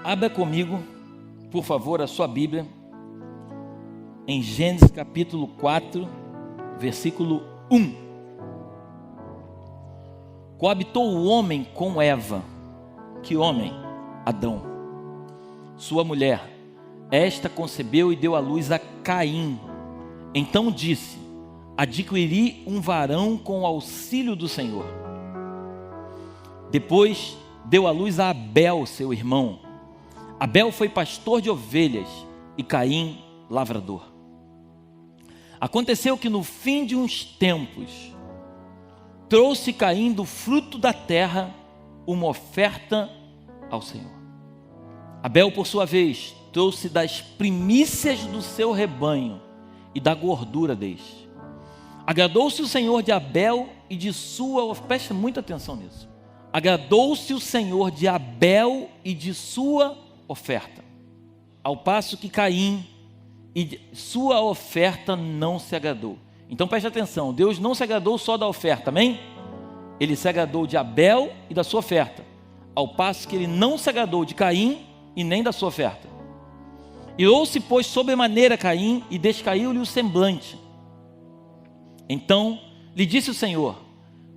Abra comigo, por favor, a sua Bíblia, em Gênesis capítulo 4, versículo 1. Coabitou o homem com Eva. Que homem? Adão. Sua mulher. Esta concebeu e deu à luz a Caim. Então disse: adquiri um varão com o auxílio do Senhor. Depois deu à luz a Abel, seu irmão. Abel foi pastor de ovelhas e Caim lavrador. Aconteceu que no fim de uns tempos, trouxe Caim do fruto da terra uma oferta ao Senhor. Abel, por sua vez, trouxe das primícias do seu rebanho e da gordura deste. Agradou-se o Senhor de Abel e de sua... Preste muita atenção nisso. Agradou-se o Senhor de Abel e de sua oferta, ao passo que Caim e de sua oferta não se agradou. Então preste atenção, Deus não se agradou só da oferta, amém? Ele se agradou de Abel e da sua oferta, ao passo que ele não se agradou de Caim e nem da sua oferta. Irou-se, pois, sobremaneira Caim e descaiu-lhe o semblante. Então lhe disse o Senhor: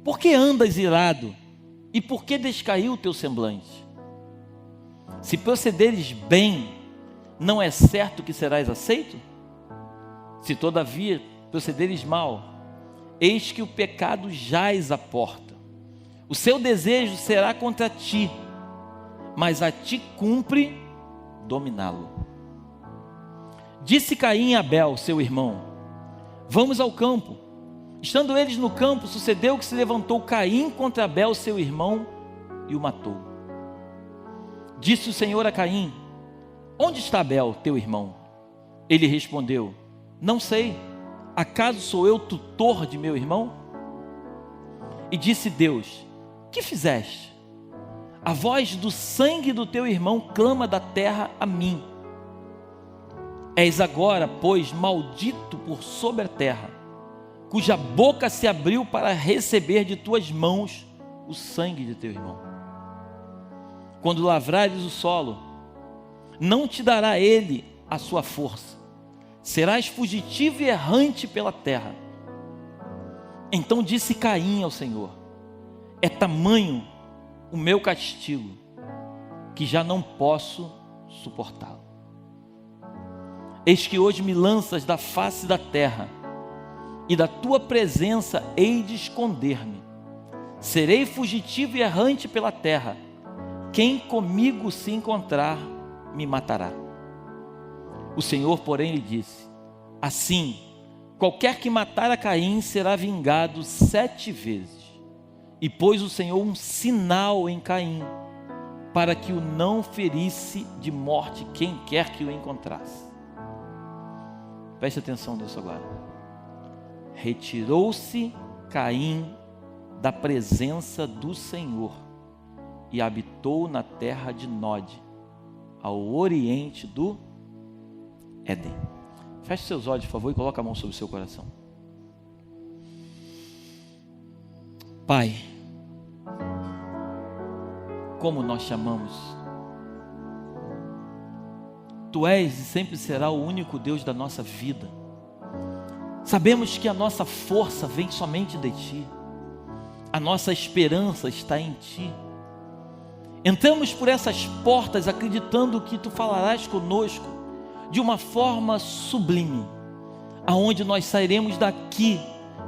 por que andas irado? E por que descaiu o teu semblante? Se procederes bem, não é certo que serás aceito? Se todavia procederes mal, eis que o pecado jaz à porta. O seu desejo será contra ti, mas a ti cumpre dominá-lo. Disse Caim a Abel, seu irmão: vamos ao campo. Estando eles no campo, sucedeu que se levantou Caim contra Abel, seu irmão, e o matou. Disse o Senhor a Caim: onde está Abel, teu irmão? Ele respondeu: não sei. Acaso sou eu tutor de meu irmão? E disse Deus: que fizeste? A voz do sangue do teu irmão clama da terra a mim. És agora, pois, maldito por sobre a terra, cuja boca se abriu para receber de tuas mãos o sangue de teu irmão. Quando lavrares o solo, não te dará ele a sua força, serás fugitivo e errante pela terra. Então disse Caim ao Senhor: é tamanho o meu castigo, que já não posso suportá-lo. Eis que hoje me lanças da face da terra, e da tua presença hei de esconder-me. Serei fugitivo e errante pela terra. Quem comigo se encontrar, me matará. O Senhor, porém, lhe disse: assim, qualquer que matar a Caim será vingado 7 vezes. E pôs o Senhor um sinal em Caim, para que o não ferisse de morte quem quer que o encontrasse. Preste atenção nisso agora. Retirou-se Caim da presença do Senhor e habitou na terra de Nod, ao oriente do Éden. Feche seus olhos, por favor, e coloque a mão sobre o seu coração. Pai, como nós chamamos, Tu és e sempre será o único Deus da nossa vida. Sabemos que a nossa força vem somente de Ti, a nossa esperança está em Ti. Entramos por essas portas acreditando que Tu falarás conosco de uma forma sublime, aonde nós sairemos daqui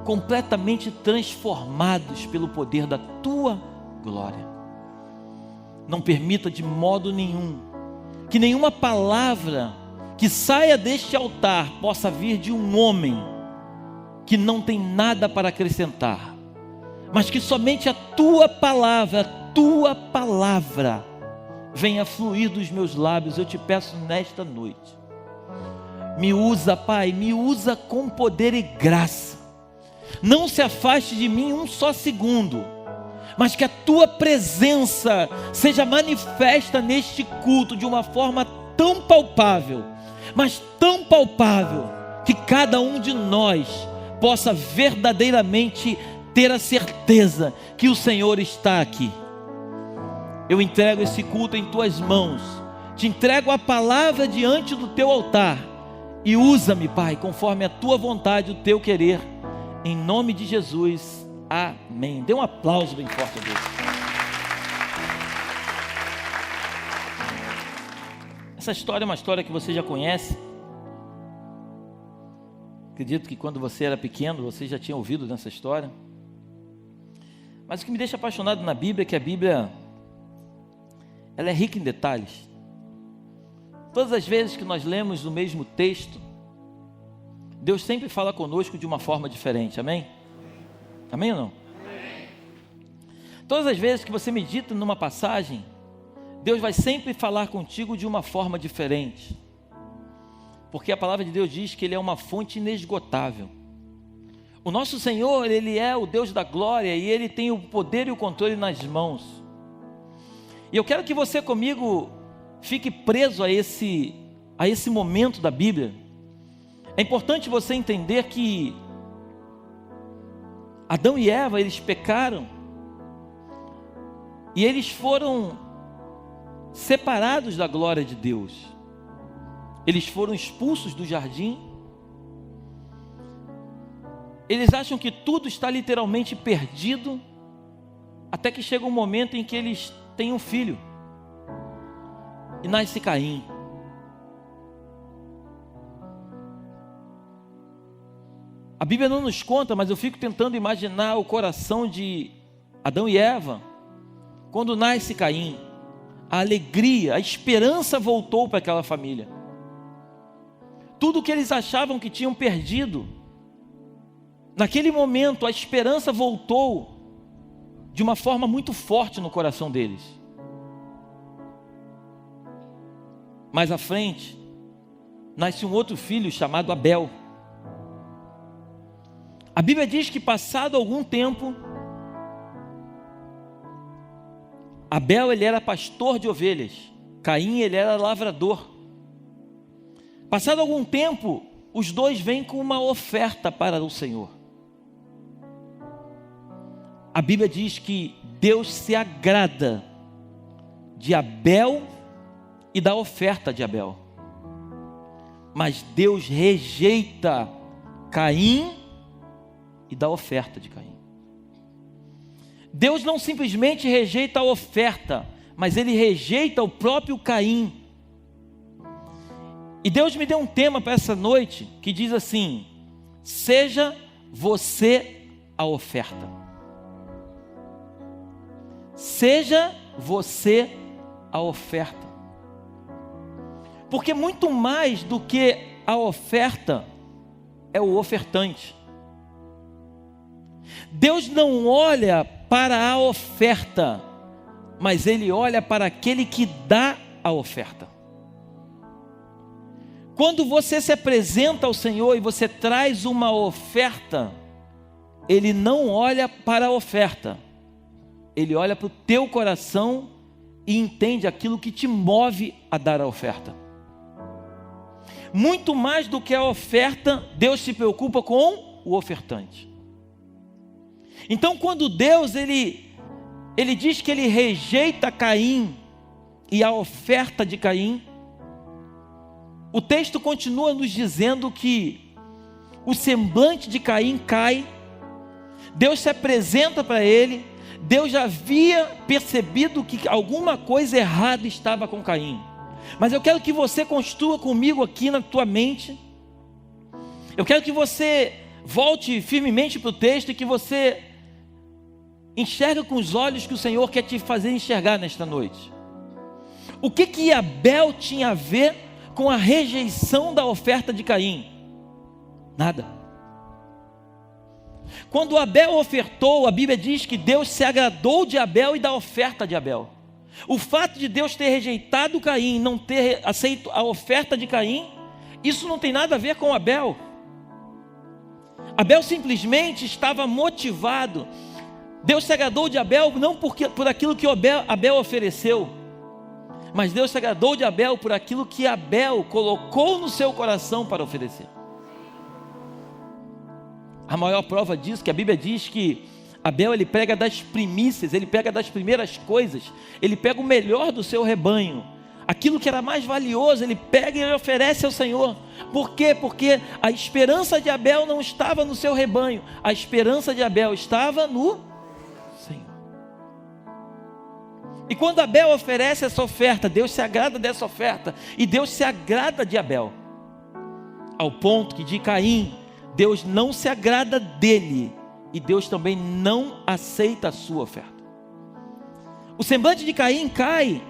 completamente transformados pelo poder da Tua glória. Não permita de modo nenhum que nenhuma palavra que saia deste altar possa vir de um homem que não tem nada para acrescentar, mas que somente a Tua palavra venha fluir dos meus lábios. Eu te peço nesta noite, me usa, Pai, me usa com poder e graça. Não se afaste de mim um só segundo, mas que a Tua presença seja manifesta neste culto de uma forma tão palpável, mas tão palpável, que cada um de nós possa verdadeiramente ter a certeza que o Senhor está aqui. Eu entrego esse culto em Tuas mãos, Te entrego a palavra diante do teu altar e usa-me, Pai, conforme a tua vontade, o teu querer, em nome de Jesus, amém. Dê um aplauso bem forte a Deus. Essa história é uma história que você já conhece. Acredito que quando você era pequeno, você já tinha ouvido dessa história. Mas o que me deixa apaixonado na Bíblia é que a Bíblia, ela é rica em detalhes. Todas as vezes que nós lemos o mesmo texto, Deus sempre fala conosco de uma forma diferente, amém? Amém ou não? Amém. Todas as vezes que você medita numa passagem, Deus vai sempre falar contigo de uma forma diferente. Porque a palavra de Deus diz que Ele é uma fonte inesgotável. O nosso Senhor, Ele é o Deus da glória e Ele tem o poder e o controle nas mãos. E eu quero que você comigo fique preso a esse momento da Bíblia. É importante você entender que Adão e Eva, eles pecaram e eles foram separados da glória de Deus. Eles foram expulsos do jardim. Eles acham que tudo está literalmente perdido, até que chega um momento em que eles têm um filho, e nasce Caim. A Bíblia não nos conta, mas eu fico tentando imaginar o coração de Adão e Eva, quando nasce Caim. A alegria, a esperança voltou para aquela família. Tudo que eles achavam que tinham perdido, naquele momento a esperança voltou de uma forma muito forte no coração deles. Mais à frente, nasce um outro filho chamado Abel. A Bíblia diz que passado algum tempo, Abel ele era pastor de ovelhas, Caim ele era lavrador. Passado algum tempo, os dois vêm com uma oferta para o Senhor. A Bíblia diz que Deus se agrada de Abel e da oferta de Abel. Mas Deus rejeita Caim e da oferta de Caim. Deus não simplesmente rejeita a oferta, mas Ele rejeita o próprio Caim. E Deus me deu um tema para essa noite, que diz assim: seja você a oferta. Seja você a oferta. Porque muito mais do que a oferta é o ofertante. Deus não olha para a oferta, mas Ele olha para aquele que dá a oferta. Quando você se apresenta ao Senhor e você traz uma oferta, Ele não olha para a oferta, Ele olha para o teu coração e entende aquilo que te move a dar a oferta. Muito mais do que a oferta, Deus se preocupa com o ofertante. Então quando Deus ele diz que Ele rejeita Caim e a oferta de Caim, o texto continua nos dizendo que o semblante de Caim cai, Deus se apresenta para ele, Deus já havia percebido que alguma coisa errada estava com Caim. Mas eu quero que você construa comigo aqui na tua mente, eu quero que você volte firmemente para o texto e que você enxergue com os olhos que o Senhor quer te fazer enxergar nesta noite. O que Abel tinha a ver com a rejeição da oferta de Caim? Nada. Quando Abel ofertou, a Bíblia diz que Deus se agradou de Abel e da oferta de Abel. O fato de Deus ter rejeitado Caim, não ter aceito a oferta de Caim, isso não tem nada a ver com Abel. Abel simplesmente estava motivado. Deus se agradou de Abel não por aquilo que Abel ofereceu, mas Deus se agradou de Abel por aquilo que Abel colocou no seu coração para oferecer. A maior prova disso, que a Bíblia diz que Abel ele pega das primícias, ele pega das primeiras coisas, ele pega o melhor do seu rebanho. aquilo que era mais valioso, ele pega e ele oferece ao Senhor. Por quê? Porque a esperança de Abel não estava no seu rebanho, a esperança de Abel estava no Senhor. E quando Abel oferece essa oferta, Deus se agrada dessa oferta, e Deus se agrada de Abel, ao ponto que de Caim, Deus não se agrada dele, e Deus também não aceita a sua oferta. O semblante de Caim cai,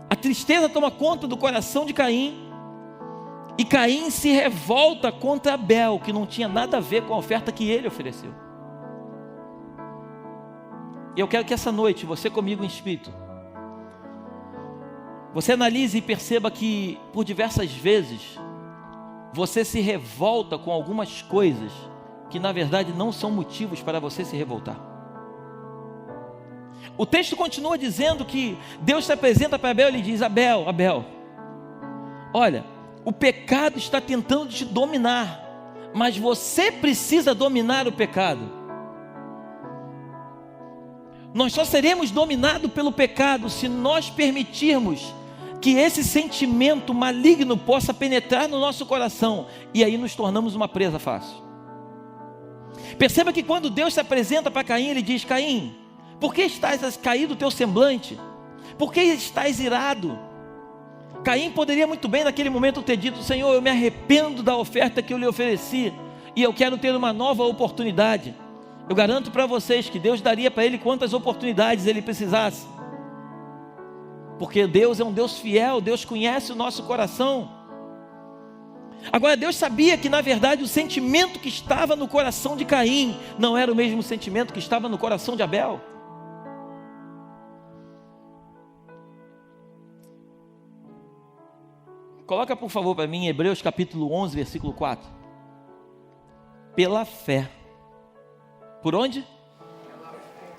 a tristeza toma conta do coração de Caim, e Caim se revolta contra Abel, que não tinha nada a ver com a oferta que ele ofereceu. E eu quero que essa noite, você comigo em espírito, você analise e perceba que por diversas vezes você se revolta com algumas coisas que na verdade não são motivos para você se revoltar. O texto continua dizendo que Deus se apresenta para Abel e lhe diz: Abel, olha, o pecado está tentando te dominar, mas você precisa dominar o pecado. Nós só seremos dominados pelo pecado se nós permitirmos que esse sentimento maligno possa penetrar no nosso coração, e aí nos tornamos uma presa fácil. Perceba que quando Deus se apresenta para Caim, ele diz: Caim, por que estás caído o teu semblante? Por que estás irado? Caim poderia muito bem naquele momento ter dito: Senhor, eu me arrependo da oferta que eu lhe ofereci, e eu quero ter uma nova oportunidade. Eu garanto para vocês que Deus daria para ele quantas oportunidades ele precisasse, porque Deus é um Deus fiel, Deus conhece o nosso coração. Agora, Deus sabia que na verdade o sentimento que estava no coração de Caim não era o mesmo sentimento que estava no coração de Abel. Coloca por favor para mim Hebreus capítulo 11, versículo 4. Pela fé. Por onde?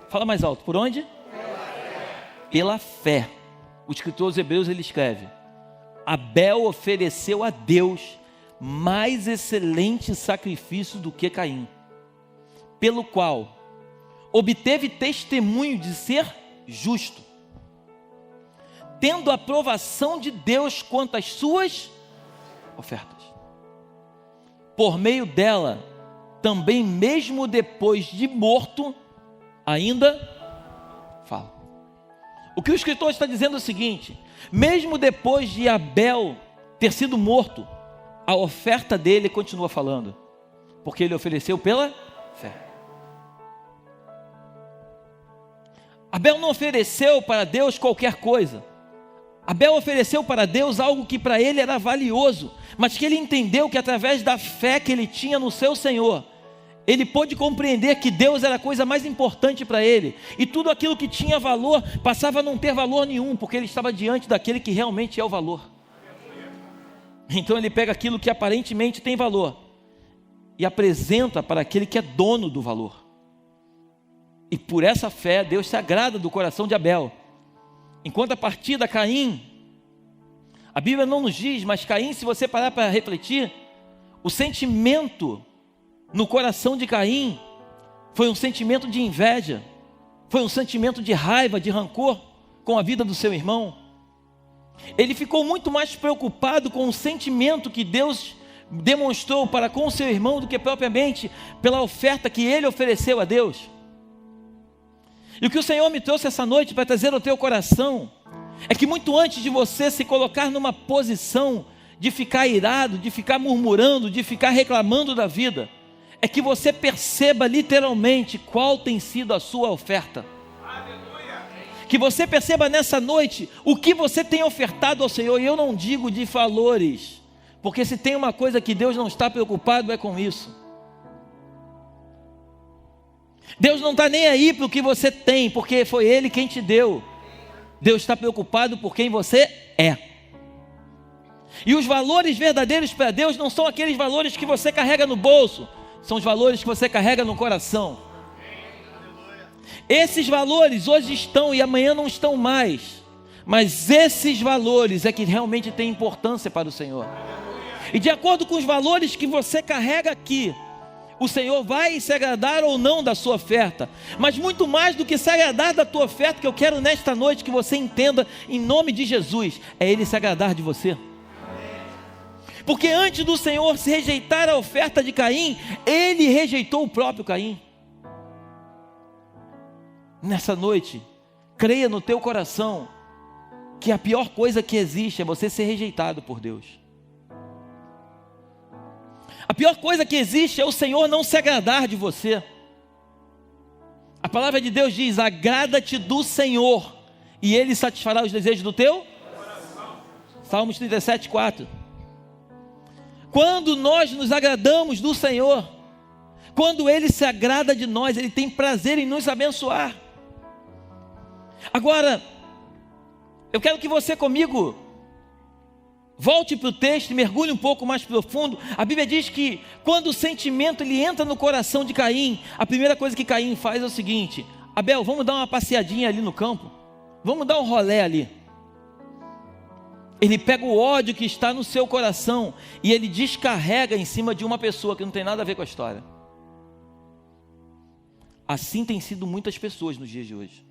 Fala mais alto. Por onde? Pela fé. O escritor dos Hebreus ele escreve: Abel ofereceu a Deus mais excelente sacrifício do que Caim, pelo qual obteve testemunho de ser justo, tendo a aprovação de Deus quanto às suas ofertas. Por meio dela, também mesmo depois de morto, ainda fala. O que o escritor está dizendo é o seguinte: mesmo depois de Abel ter sido morto, a oferta dele continua falando, porque ele ofereceu pela fé. Abel não ofereceu para Deus qualquer coisa. Abel ofereceu para Deus algo que para ele era valioso, mas que ele entendeu que através da fé que ele tinha no seu Senhor, ele pôde compreender que Deus era a coisa mais importante para ele, e tudo aquilo que tinha valor passava a não ter valor nenhum, porque ele estava diante daquele que realmente é o valor. Então ele pega aquilo que aparentemente tem valor e apresenta para aquele que é dono do valor. E por essa fé Deus se agrada do coração de Abel. Enquanto a partir da Caim, a Bíblia não nos diz, mas Caim, se você parar para refletir, o sentimento no coração de Caim foi um sentimento de inveja, foi um sentimento de raiva, de rancor com a vida do seu irmão. Ele ficou muito mais preocupado com o sentimento que Deus demonstrou para com o seu irmão do que propriamente pela oferta que ele ofereceu a Deus. E o que o Senhor me trouxe essa noite para trazer ao teu coração é que muito antes de você se colocar numa posição de ficar irado, de ficar murmurando, de ficar reclamando da vida, é que você perceba literalmente qual tem sido a sua oferta. Que você perceba nessa noite o que você tem ofertado ao Senhor. E eu não digo de valores, porque se tem uma coisa que Deus não está preocupado é com isso. Deus não está nem aí para o que você tem, porque foi Ele quem te deu. Deus está preocupado por quem você é. E os valores verdadeiros para Deus não são aqueles valores que você carrega no bolso, são os valores que você carrega no coração. Esses valores hoje estão e amanhã não estão mais, mas esses valores é que realmente têm importância para o Senhor. E de acordo com os valores que você carrega aqui, O Senhor vai se agradar ou não da sua oferta. Mas muito mais do que se agradar da tua oferta, que eu quero nesta noite que você entenda, em nome de Jesus, é Ele se agradar de você. Porque antes do Senhor se rejeitar a oferta de Caim, Ele rejeitou o próprio Caim. Nessa noite, creia no teu coração que a pior coisa que existe é você ser rejeitado por Deus. A pior coisa que existe é o Senhor não se agradar de você. A palavra de Deus diz: agrada-te do Senhor, e Ele satisfará os desejos do teu coração. Salmos 37, 4. Quando nós nos agradamos do Senhor, quando Ele se agrada de nós, Ele tem prazer em nos abençoar. Agora, eu quero que você comigo volte para o texto e mergulhe um pouco mais profundo. A Bíblia diz que quando o sentimento ele entra no coração de Caim, a primeira coisa que Caim faz é o seguinte: Abel, vamos dar uma passeadinha ali no campo? Vamos dar um rolé ali. Ele pega o ódio que está no seu coração e ele descarrega em cima de uma pessoa que não tem nada a ver com a história. Assim tem sido muitas pessoas nos dias de hoje.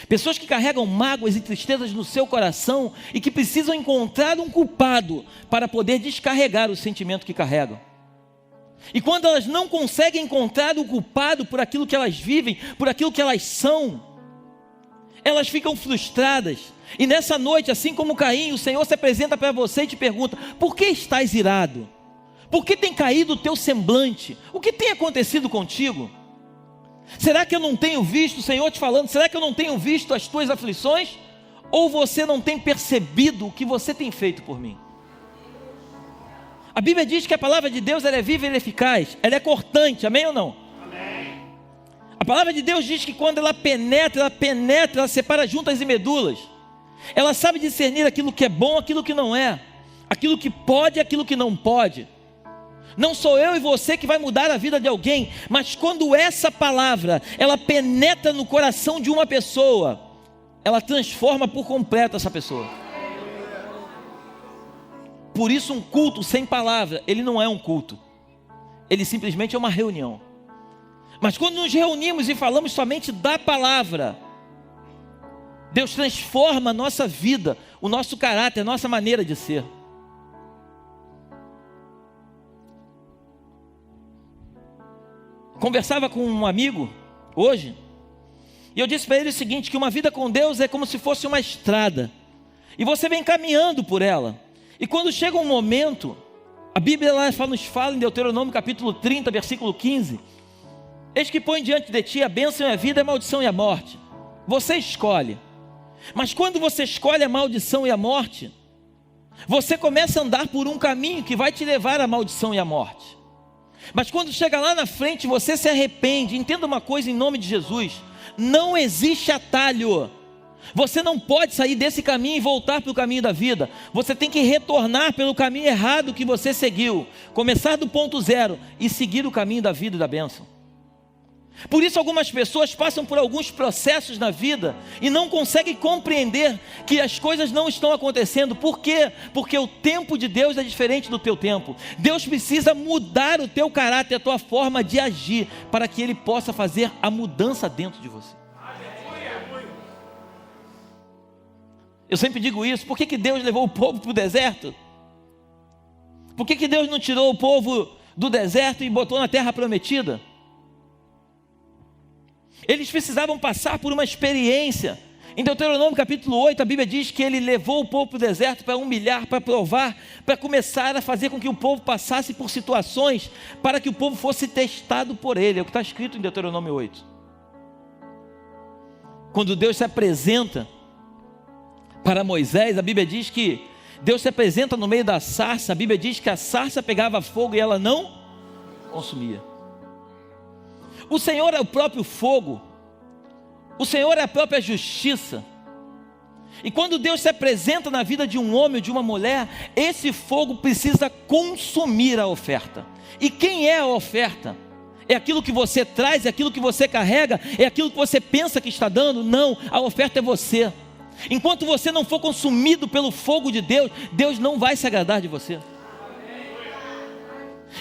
Pessoas que carregam mágoas e tristezas no seu coração e que precisam encontrar um culpado para poder descarregar o sentimento que carregam. E quando elas não conseguem encontrar o culpado por aquilo que elas vivem, por aquilo que elas são, elas ficam frustradas. E nessa noite, assim como Caim, o Senhor se apresenta para você e te pergunta: por que estás irado? Por que tem caído o teu semblante? O que tem acontecido contigo? Será que eu não tenho visto o Senhor te falando? Será que eu não tenho visto as tuas aflições? Ou você não tem percebido o que você tem feito por mim? A Bíblia diz que a palavra de Deus ela é viva e ela é eficaz. Ela é cortante, amém ou não? Amém. A palavra de Deus diz que quando ela penetra, ela separa juntas e medulas. Ela sabe discernir aquilo que é bom, aquilo que não é, aquilo que pode e aquilo que não pode. Não sou eu e você que vai mudar a vida de alguém, mas quando essa palavra, ela penetra no coração de uma pessoa, ela transforma por completo essa pessoa. Por isso um culto sem palavra, ele não é um culto, ele simplesmente é uma reunião. Mas quando nos reunimos e falamos somente da palavra, Deus transforma a nossa vida, o nosso caráter, a nossa maneira de ser. Conversava com um amigo hoje, e eu disse para ele o seguinte: que uma vida com Deus é como se fosse uma estrada, e você vem caminhando por ela, e quando chega um momento, a Bíblia lá nos fala em Deuteronômio capítulo 30, versículo 15: eis que põe diante de ti a bênção e a vida, a maldição e a morte, você escolhe. Mas quando você escolhe a maldição e a morte, você começa a andar por um caminho que vai te levar à maldição e à morte. Mas quando chega lá na frente, você se arrepende. Entenda uma coisa em nome de Jesus: não existe atalho. Você não pode sair desse caminho e voltar para o caminho da vida. Você tem que retornar pelo caminho errado que você seguiu, começar do ponto zero e seguir o caminho da vida e da bênção. Por isso algumas pessoas passam por alguns processos na vida e não conseguem compreender que as coisas não estão acontecendo. Por quê? Porque o tempo de Deus é diferente do teu tempo. Deus precisa mudar o teu caráter, a tua forma de agir, para que Ele possa fazer a mudança dentro de você. Eu sempre digo isso: por que Deus levou o povo para o deserto? Por que Deus não tirou o povo do deserto e botou na terra prometida? Eles precisavam passar por uma experiência. Em Deuteronômio capítulo 8, a Bíblia diz que Ele levou o povo para o deserto para humilhar, para provar, para começar a fazer com que o povo passasse por situações, para que o povo fosse testado por Ele. É o que está escrito em Deuteronômio 8. Quando Deus se apresenta para Moisés, a Bíblia diz que Deus se apresenta no meio da sarça. A Bíblia diz que a sarça pegava fogo e ela não consumia. O Senhor é o próprio fogo, o Senhor é a própria justiça. E quando Deus se apresenta na vida de um homem ou de uma mulher, esse fogo precisa consumir a oferta. E quem é a oferta? É aquilo que você traz, é aquilo que você carrega, é aquilo que você pensa que está dando? Não, a oferta é você. Enquanto você não for consumido pelo fogo de Deus, Deus não vai se agradar de você.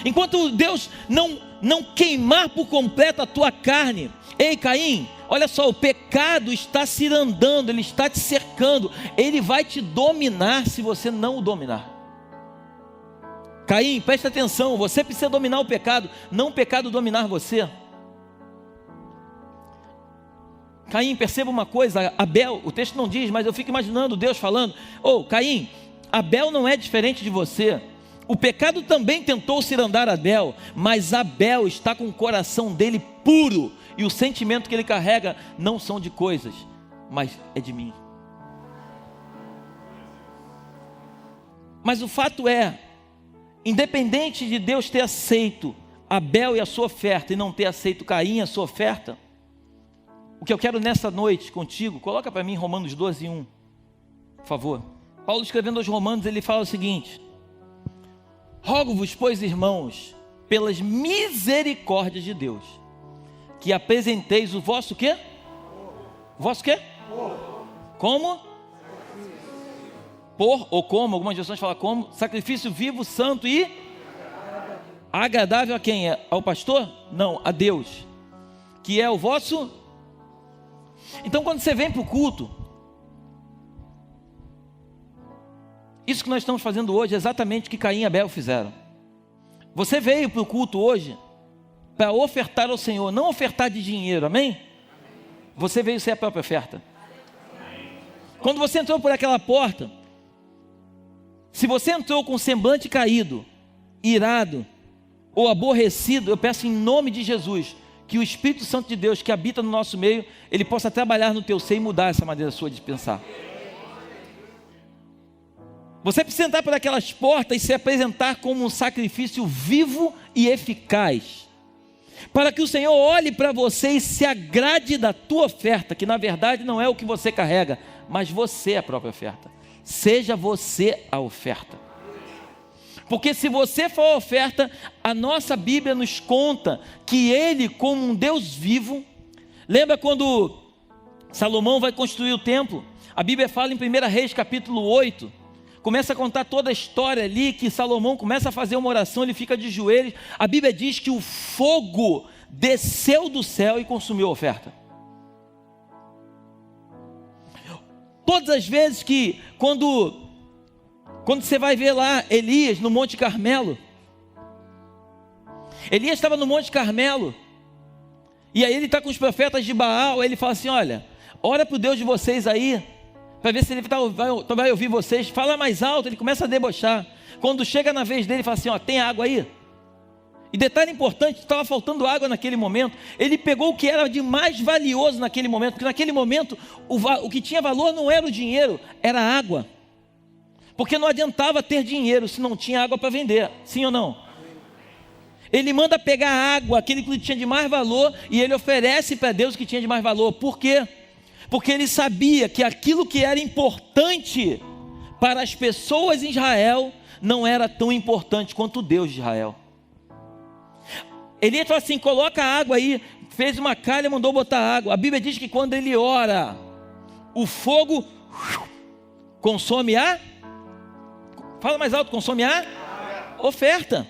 Enquanto Deus não não queimar por completo a tua carne. Ei, Caim, olha só, o pecado está cirandando, ele está te cercando, ele vai te dominar se você não o dominar. Caim, presta atenção, você precisa dominar o pecado, não o pecado dominar você. Caim, perceba uma coisa, Abel, o texto não diz, mas eu fico imaginando Deus falando: Caim, Abel não é diferente de você. O pecado também tentou cirandar Abel, mas Abel está com o coração dele puro, e o sentimento que ele carrega não são de coisas, mas é de mim. Mas o fato é, independente de Deus ter aceito Abel e a sua oferta, e não ter aceito Caim e a sua oferta, o que eu quero nessa noite contigo, coloca para mim Romanos 12:1, por favor. Paulo, escrevendo aos Romanos, ele fala o seguinte: rogo-vos, pois, irmãos, pelas misericórdias de Deus, que apresenteis o vosso quê? O vosso quê? Como? Ou como, algumas versões falam como, sacrifício vivo, santo e agradável a quem é? Ao pastor? Não, a Deus, que é o vosso. Então, quando você vem para o culto, isso que nós estamos fazendo hoje é exatamente o que Caim e Abel fizeram. Você veio para o culto hoje para ofertar ao Senhor, não ofertar de dinheiro, amém? Você veio ser a própria oferta. Quando você entrou por aquela porta, se você entrou com o semblante caído, irado ou aborrecido, eu peço em nome de Jesus, que o Espírito Santo de Deus que habita no nosso meio, ele possa trabalhar no teu ser e mudar essa maneira sua de pensar. Você precisa entrar por aquelas portas e se apresentar como um sacrifício vivo e eficaz, para que o Senhor olhe para você e se agrade da tua oferta, que na verdade não é o que você carrega, mas você é a própria oferta. Seja você a oferta. Porque se você for a oferta, a nossa Bíblia nos conta que Ele, como um Deus vivo, lembra quando Salomão vai construir o templo? A Bíblia fala em 1 Reis capítulo 8, começa a contar toda a história ali, que Salomão começa a fazer uma oração, ele fica de joelhos. A Bíblia diz que o fogo desceu do céu e consumiu a oferta. Todas as vezes que, quando você vai ver lá Elias no Monte Carmelo, Elias estava no Monte Carmelo, e aí ele está com os profetas de Baal, ele fala assim: olha, ora para o Deus de vocês aí, para ver se ele vai ouvir vocês. Fala mais alto, ele começa a debochar. Quando chega na vez dele, ele fala assim: ó, tem água aí? E detalhe importante, estava faltando água naquele momento. Ele pegou o que era de mais valioso naquele momento, porque naquele momento o que tinha valor não era o dinheiro, era a água. Porque não adiantava ter dinheiro se não tinha água para vender, sim ou não? Ele manda pegar a água, aquele que tinha de mais valor, e ele oferece para Deus o que tinha de mais valor. Por quê? Porque ele sabia que aquilo que era importante para as pessoas em Israel não era tão importante quanto o Deus de Israel. Ele falou assim: coloca a água aí, fez uma calha e mandou botar água. A Bíblia diz que quando ele ora, o fogo consome a, fala mais alto, consome a oferta.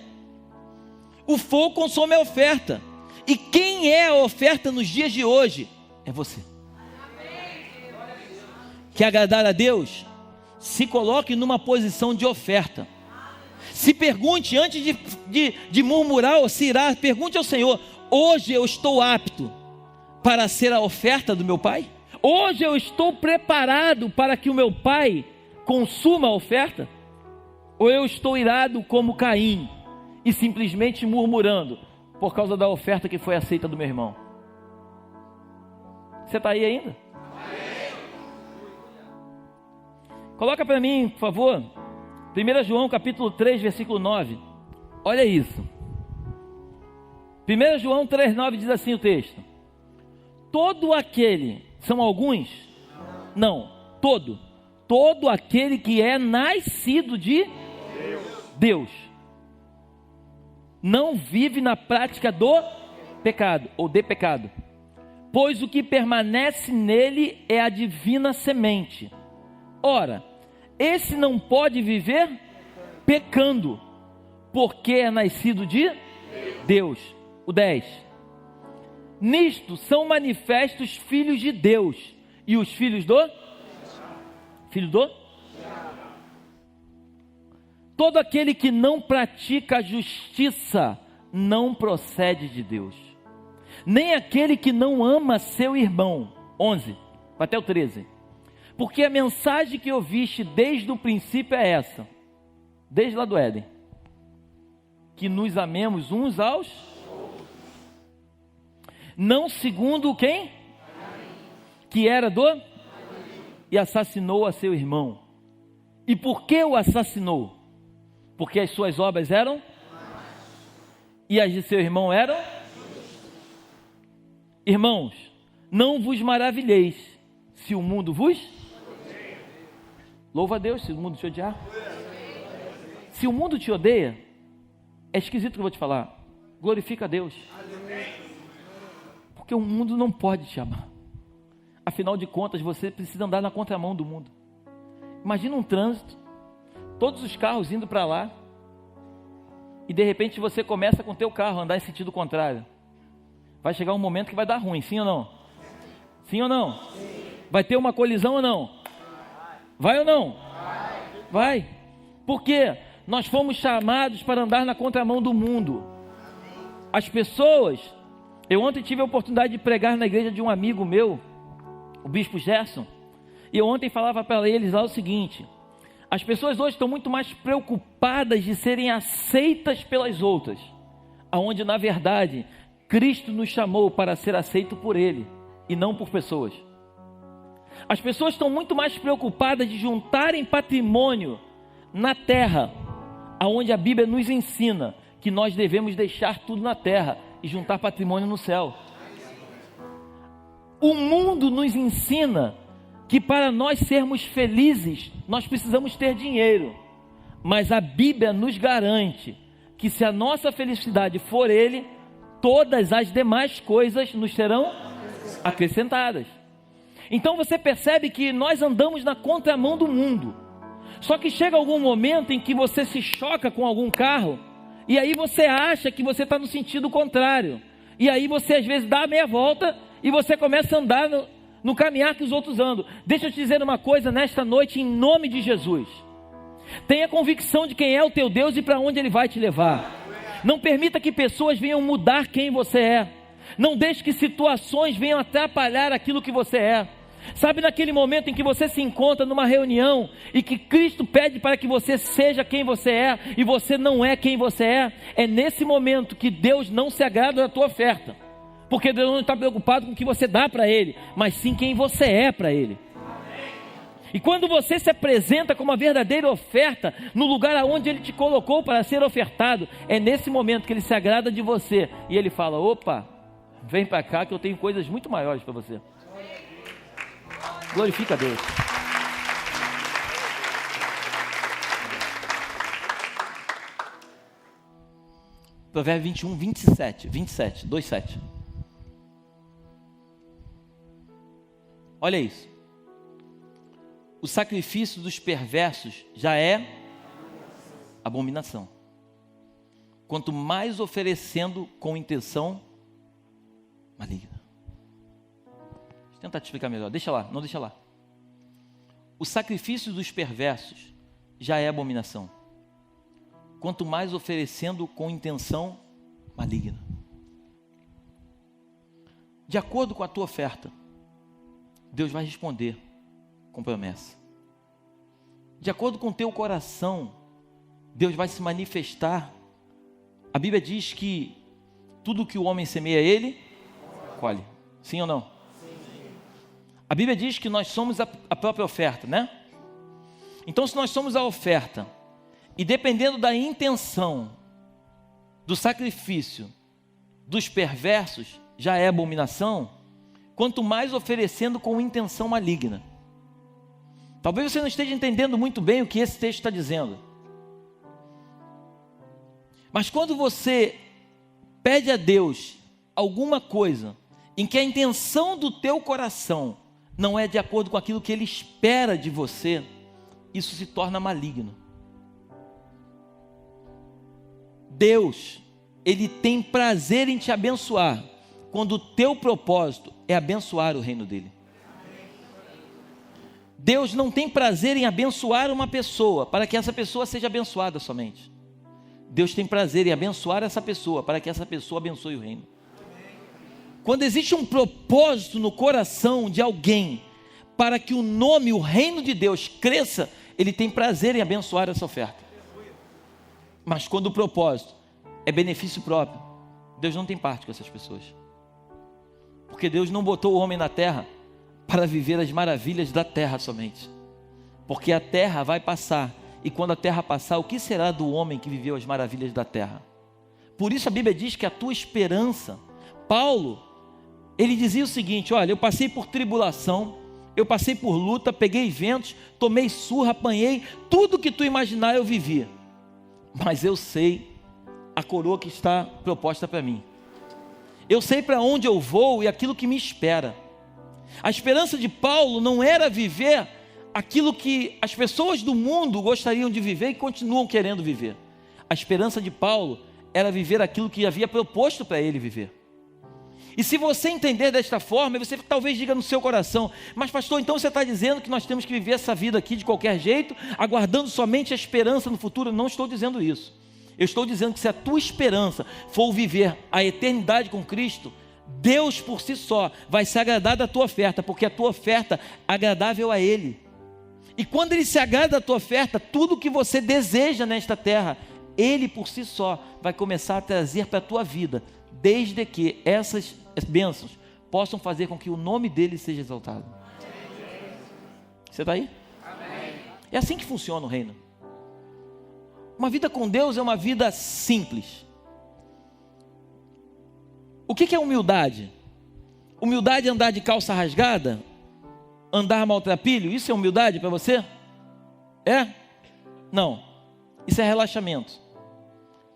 O fogo consome a oferta. E quem é a oferta nos dias de hoje? É você. Quer agradar a Deus? Se coloque numa posição de oferta. Se pergunte antes de murmurar ou se irar, pergunte ao Senhor: hoje eu estou apto para ser a oferta do meu Pai? Hoje eu estou preparado para que o meu Pai consuma a oferta? Ou eu estou irado como Caim e simplesmente murmurando por causa da oferta que foi aceita do meu irmão? Você está aí ainda? Coloca para mim, por favor, 1 João capítulo 3, versículo 9. Olha isso. 1 João 3, 9 diz assim o texto: todo aquele, são alguns? Não, todo aquele que é nascido de Deus não vive na prática do pecado ou de pecado, pois o que permanece nele é a divina semente. Ora, esse não pode viver pecando, porque é nascido de Deus. O 10. Nisto são manifestos filhos de Deus e os filhos do? Filho do? Todo aquele que não pratica a justiça não procede de Deus, nem aquele que não ama seu irmão. 11, até o 13. Porque a mensagem que ouviste desde o princípio é essa, desde lá do Éden, que nos amemos uns aos, não segundo quem? Que era do? E assassinou a seu irmão. E por que o assassinou? Porque as suas obras eram? E as de seu irmão eram? Irmãos, não vos maravilheis se o mundo vos? Louva a Deus se o mundo te odiar. Se o mundo te odeia, é esquisito que eu vou te falar. Glorifica a Deus. Porque o mundo não pode te amar. Afinal de contas, você precisa andar na contramão do mundo. Imagina um trânsito, todos os carros indo para lá, e de repente você começa com o teu carro a andar em sentido contrário. Vai chegar um momento que vai dar ruim, sim ou não? Sim ou não? Vai ter uma colisão ou não? Vai ou não? Vai. Por quê? Nós fomos chamados para andar na contramão do mundo. As pessoas... Eu ontem tive a oportunidade de pregar na igreja de um amigo meu, o bispo Gerson, e eu ontem falava para eles lá o seguinte: as pessoas hoje estão muito mais preocupadas de serem aceitas pelas outras, aonde na verdade Cristo nos chamou para ser aceito por Ele e não por pessoas. As pessoas estão muito mais preocupadas de juntarem patrimônio na terra, aonde a Bíblia nos ensina que nós devemos deixar tudo na terra e juntar patrimônio no céu. O mundo nos ensina que para nós sermos felizes, nós precisamos ter dinheiro. Mas a Bíblia nos garante que se a nossa felicidade for Ele, todas as demais coisas nos serão acrescentadas. Então você percebe que nós andamos na contramão do mundo. Só que chega algum momento em que você se choca com algum carro, e aí você acha que você está no sentido contrário. E aí você às vezes dá a meia volta e você começa a andar no caminhar que os outros andam. Deixa eu te dizer uma coisa nesta noite, em nome de Jesus. Tenha convicção de quem é o teu Deus e para onde Ele vai te levar. Não permita que pessoas venham mudar quem você é. Não deixe que situações venham atrapalhar aquilo que você é. Sabe, naquele momento em que você se encontra numa reunião e que Cristo pede para que você seja quem você é e você não é quem você é, é nesse momento que Deus não se agrada da tua oferta, porque Deus não está preocupado com o que você dá para Ele, mas sim quem você é para Ele. E quando você se apresenta como uma verdadeira oferta no lugar aonde Ele te colocou para ser ofertado, é nesse momento que Ele se agrada de você e Ele fala: opa, vem para cá que eu tenho coisas muito maiores para você. Glorifica a Deus. Provérbio 21, 27, 27. Olha isso. O sacrifício dos perversos já é abominação. Quanto mais oferecendo com intenção maligna. Vou tentar te explicar melhor. Não deixa lá. O sacrifício dos perversos já é abominação. Quanto mais oferecendo com intenção maligna. De acordo com a tua oferta, Deus vai responder com promessa. De acordo com o teu coração, Deus vai se manifestar. A Bíblia diz que tudo que o homem semeia, ele colhe. Sim ou não? A Bíblia diz que nós somos a própria oferta, né? Então, se nós somos a oferta, e dependendo da intenção, do sacrifício dos perversos, já é abominação, quanto mais oferecendo com intenção maligna. Talvez você não esteja entendendo muito bem o que esse texto está dizendo. Mas quando você pede a Deus alguma coisa, em que a intenção do teu coração não é de acordo com aquilo que Ele espera de você, isso se torna maligno. Deus Ele tem prazer em te abençoar, quando o teu propósito é abençoar o reino dele. Deus não tem prazer em abençoar uma pessoa, para que essa pessoa seja abençoada somente. Deus tem prazer em abençoar essa pessoa, para que essa pessoa abençoe o reino. Quando existe um propósito no coração de alguém, para que o nome, o reino de Deus cresça, ele tem prazer em abençoar essa oferta. Mas quando o propósito é benefício próprio, Deus não tem parte com essas pessoas. Porque Deus não botou o homem na terra para viver as maravilhas da terra somente. Porque a terra vai passar, e quando a terra passar, o que será do homem que viveu as maravilhas da terra? Por isso a Bíblia diz que a tua esperança, Paulo, ele dizia o seguinte: olha, eu passei por tribulação, eu passei por luta, peguei ventos, tomei surra, apanhei, tudo que tu imaginar eu vivi, mas eu sei a coroa que está proposta para mim, eu sei para onde eu vou e aquilo que me espera. A esperança de Paulo não era viver aquilo que as pessoas do mundo gostariam de viver e continuam querendo viver. A esperança de Paulo era viver aquilo que havia proposto para ele viver. E se você entender desta forma, você talvez diga no seu coração: mas pastor, então você está dizendo que nós temos que viver essa vida aqui de qualquer jeito, aguardando somente a esperança no futuro? Não estou dizendo isso. Eu estou dizendo que se a tua esperança for viver a eternidade com Cristo, Deus por si só vai se agradar da tua oferta, porque a tua oferta é agradável a Ele. E quando Ele se agrada da tua oferta, tudo que você deseja nesta terra, Ele por si só vai começar a trazer para a tua vida, desde que essas bênçãos possam fazer com que o nome dEle seja exaltado. Você está aí? Amém. É assim que funciona o reino. Uma vida com Deus é uma vida simples. O que é humildade? Humildade é andar de calça rasgada? Andar maltrapilho? Isso é humildade para você? É? Não. Isso é relaxamento.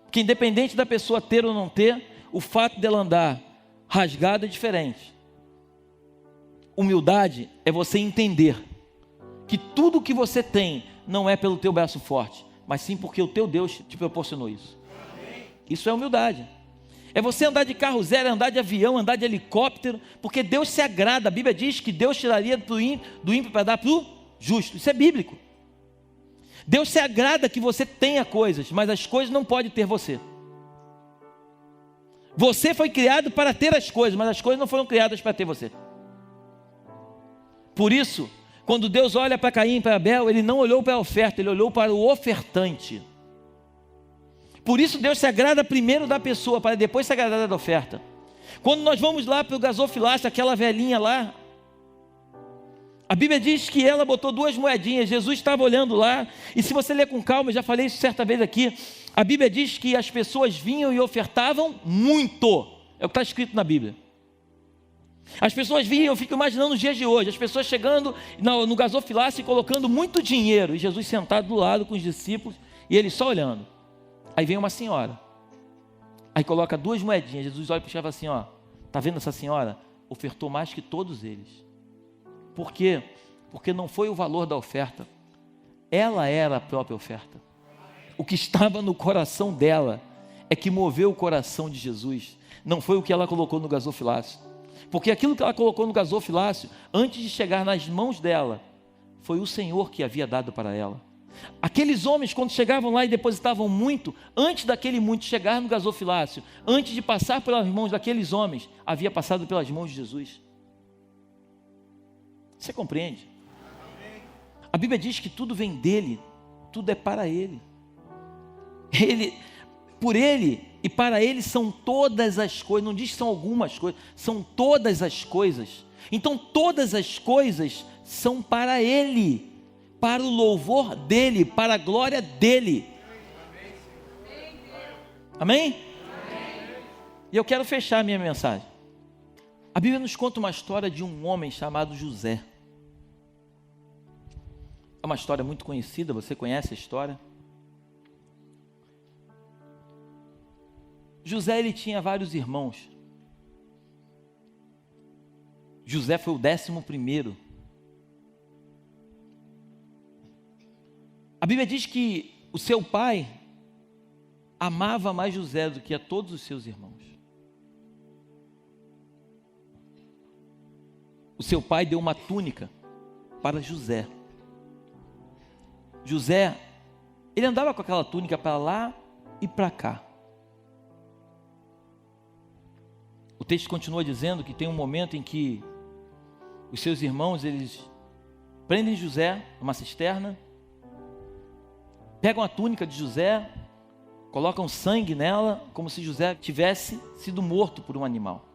Porque independente da pessoa ter ou não ter, o fato dela andar rasgada é diferente. Humildade é você entender que tudo que você tem não é pelo teu braço forte, mas sim porque o teu Deus te proporcionou isso. Isso é humildade. É você andar de carro zero, andar de avião, andar de helicóptero, porque Deus se agrada. A Bíblia diz que Deus tiraria do ímpio para dar para o justo. Isso é bíblico. Deus se agrada que você tenha coisas, mas as coisas não podem ter você. Você foi criado para ter as coisas, mas as coisas não foram criadas para ter você. Por isso, quando Deus olha para Caim e para Abel, Ele não olhou para a oferta, Ele olhou para o ofertante. Por isso Deus se agrada primeiro da pessoa, para depois se agradar da oferta. Quando nós vamos lá para o gasofilácio, aquela velhinha lá, a Bíblia diz que ela botou 2 moedinhas, Jesus estava olhando lá, e se você ler com calma, eu já falei isso certa vez aqui, a Bíblia diz que as pessoas vinham e ofertavam muito, é o que está escrito na Bíblia. As pessoas vinham, eu fico imaginando os dias de hoje, as pessoas chegando no gasofilácio e colocando muito dinheiro, e Jesus sentado do lado com os discípulos, e ele só olhando. Aí vem uma senhora, aí coloca 2 moedinhas, Jesus olha para o chefe e fala assim, ó, está vendo essa senhora? Ofertou mais que todos eles. Por quê? Porque não foi o valor da oferta, ela era a própria oferta. O que estava no coração dela é que moveu o coração de Jesus, não foi o que ela colocou no gasofilácio. Porque aquilo que ela colocou no gasofilácio, antes de chegar nas mãos dela, foi o Senhor que havia dado para ela. Aqueles homens, quando chegavam lá e depositavam muito, antes daquele muito chegar no gasofilácio, antes de passar pelas mãos daqueles homens, havia passado pelas mãos de Jesus. Você compreende? A Bíblia diz que tudo vem dele, tudo é para ele. Por ele e para ele são todas as coisas, não diz que são algumas coisas, são todas as coisas. Então todas as coisas são para ele, para o louvor dele, para a glória dele. Amém? E eu quero fechar a minha mensagem. A Bíblia nos conta uma história de um homem chamado José. É uma história muito conhecida, você conhece a história? José, ele tinha vários irmãos. José foi o 11º. A Bíblia diz que o seu pai amava mais José do que a todos os seus irmãos. O seu pai deu uma túnica para José. José, ele andava com aquela túnica para lá e para cá. O texto continua dizendo que tem um momento em que os seus irmãos, eles prendem José numa cisterna, pegam a túnica de José, colocam sangue nela, como se José tivesse sido morto por um animal.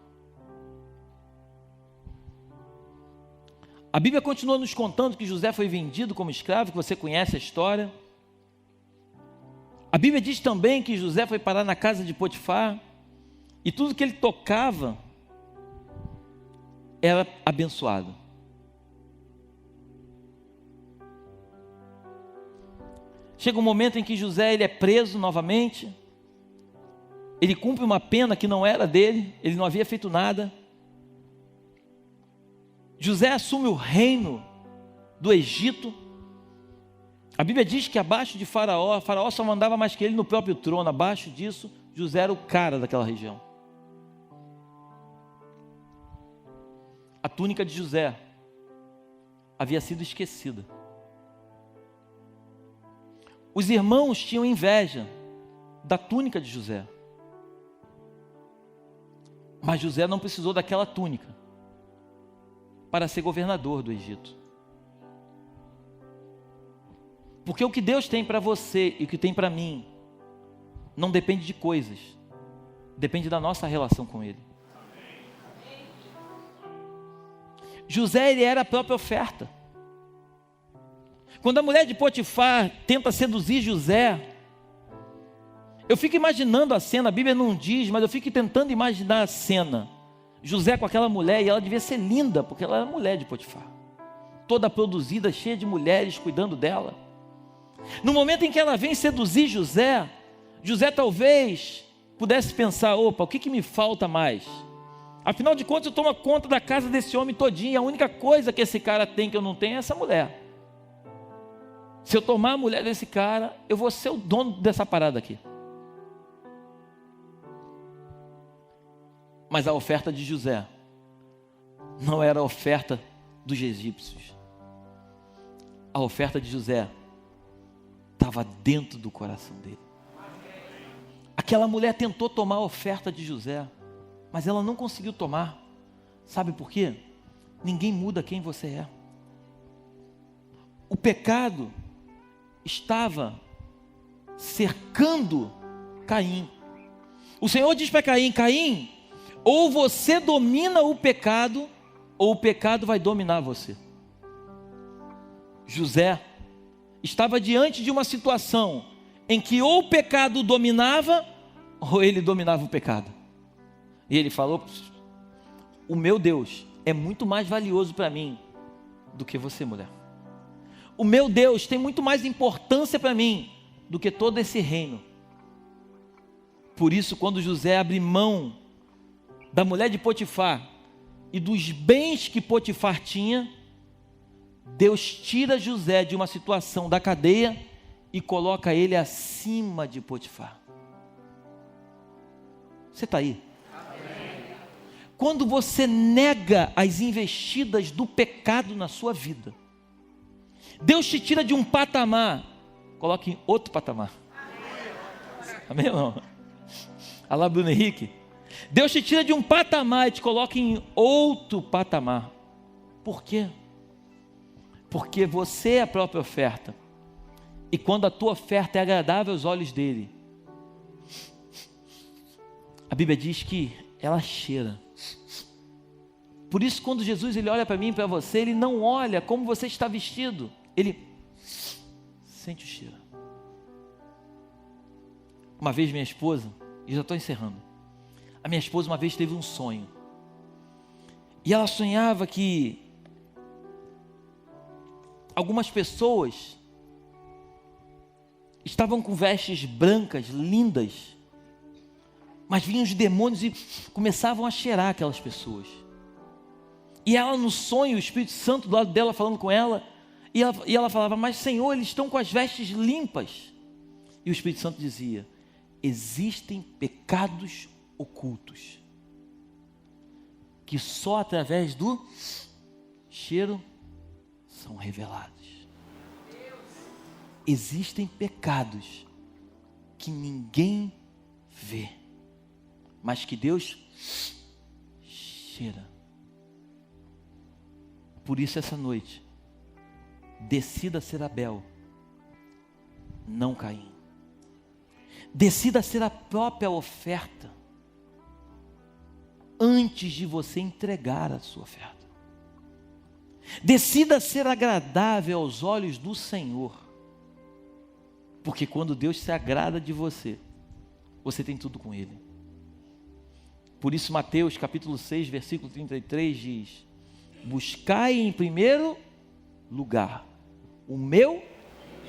A Bíblia continua nos contando que José foi vendido como escravo, que você conhece a história. A Bíblia diz também que José foi parar na casa de Potifar, e tudo que ele tocava era abençoado. Chega um momento em que José ele é preso novamente, ele cumpre uma pena que não era dele, ele não havia feito nada. José assume o reino do Egito. A Bíblia diz que abaixo de Faraó só mandava mais que ele no próprio trono. Abaixo disso, José era o cara daquela região. A túnica de José havia sido esquecida. Os irmãos tinham inveja da túnica de José. Mas José não precisou daquela túnica para ser governador do Egito. Porque o que Deus tem para você e o que tem para mim não depende de coisas, depende da nossa relação com Ele. José, ele era a própria oferta. Quando a mulher de Potifar tenta seduzir José, eu fico imaginando a cena, a Bíblia não diz, mas eu fico tentando imaginar a cena. José com aquela mulher, e ela devia ser linda, porque ela era mulher de Potifar. Toda produzida, cheia de mulheres cuidando dela. No momento em que ela vem seduzir José, José talvez pudesse pensar, opa, o que me falta mais? Afinal de contas eu tomo conta da casa desse homem todinho, a única coisa que esse cara tem que eu não tenho é essa mulher. Se eu tomar a mulher desse cara, eu vou ser o dono dessa parada aqui. Mas a oferta de José não era a oferta dos egípcios. A oferta de José estava dentro do coração dele. Aquela mulher tentou tomar a oferta de José, mas ela não conseguiu tomar. Sabe por quê? Ninguém muda quem você é. O pecado estava cercando Caim. O Senhor diz para Caim: Caim, ou você domina o pecado, ou o pecado vai dominar você. José estava diante de uma situação em que ou o pecado o dominava, ou ele dominava o pecado. E ele falou: o meu Deus é muito mais valioso para mim do que você, mulher. O meu Deus tem muito mais importância para mim do que todo esse reino. Por isso, quando José abre mão da mulher de Potifar e dos bens que Potifar tinha, Deus tira José de uma situação da cadeia e coloca ele acima de Potifar. Você está aí? Amém. Quando você nega as investidas do pecado na sua vida, Deus te tira de um patamar, coloca em outro patamar. Amém, irmão? Alá, Bruno Henrique. Deus te tira de um patamar e te coloca em outro patamar. Por quê? Porque você é a própria oferta. E quando a tua oferta é agradável aos olhos dele, a Bíblia diz que ela cheira. Por isso, quando Jesus ele olha para mim e para você, ele não olha como você está vestido. Ele sente o cheiro. Uma vez minha esposa, e já estou encerrando, a minha esposa uma vez teve um sonho, e ela sonhava que algumas pessoas estavam com vestes brancas, lindas, mas vinham os demônios e começavam a cheirar aquelas pessoas, e ela no sonho, o Espírito Santo do lado dela falando com ela, e ela falava: mas Senhor, eles estão com as vestes limpas. E o Espírito Santo dizia: existem pecados ocultos que só através do cheiro são revelados. Existem pecados que ninguém vê, mas que Deus cheira. Por isso essa noite, decida ser Abel, não Caim. Decida ser a própria oferta, antes de você entregar a sua oferta. Decida ser agradável aos olhos do Senhor, porque quando Deus se agrada de você, você tem tudo com Ele. Por isso Mateus capítulo 6, versículo 33 diz: buscai em primeiro lugar o meu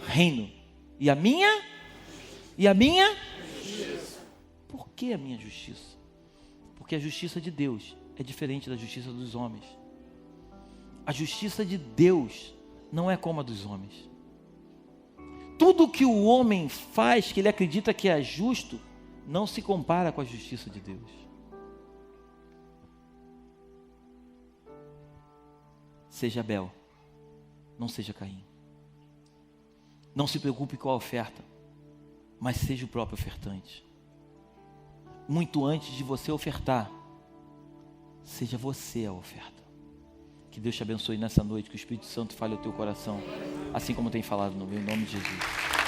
reino e a minha justiça. Por que a minha justiça? Porque a justiça de Deus é diferente da justiça dos homens. A justiça de Deus não é como a dos homens. Tudo que o homem faz, que ele acredita que é justo, não se compara com a justiça de Deus. Seja Abel, não seja Caim. Não se preocupe com a oferta, mas seja o próprio ofertante. Muito antes de você ofertar, seja você a oferta. Que Deus te abençoe nessa noite, que o Espírito Santo fale ao teu coração, assim como tem falado no meu nome de Jesus.